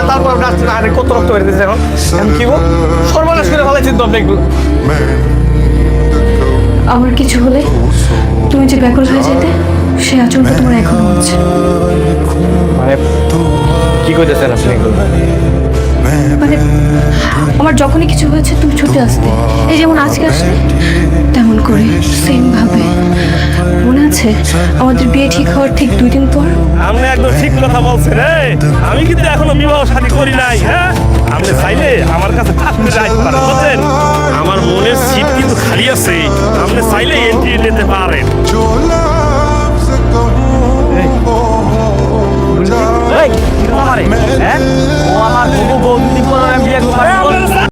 তারপর আরে কত রক্ত বের দিয়েছে এখন আমি কি বল সর্বনাশ করে ফেলাইছি তো আপনি এগুলো আমার কিছু হলে তুমি যে ব্যাকুল হয়ে যেতে সে আচরণটা তোমার এখনো হচ্ছে। মানে কি কইতেছেন আপনি এগুলো মানে আমার যখনই কিছু হয়েছে তুমি ছুটে আসতে, এই যেমন আজকে আসলে তেমন করে সেম ভাবে। মনে আছে আমাদের বিয়ে ঠিক হওয়ার ঠিক 2 দিন পর? আপনি একদম ঠিক কথা বলছেন। আমি কিন্তু এখনো বিবাহ শাদী করি নাই। হ্যাঁ, আপনি চাইলে আমার কাছে থাকতে যাইতে পারেন, বুঝছেন? আমার মনের সিট কিন্তু খালি আছে, আপনি চাইলে এন্ট্রি নিতে পারেন। এই কি আমারে হ্যাঁ ও আমার বহু বন্ধু করে বিয়ে করে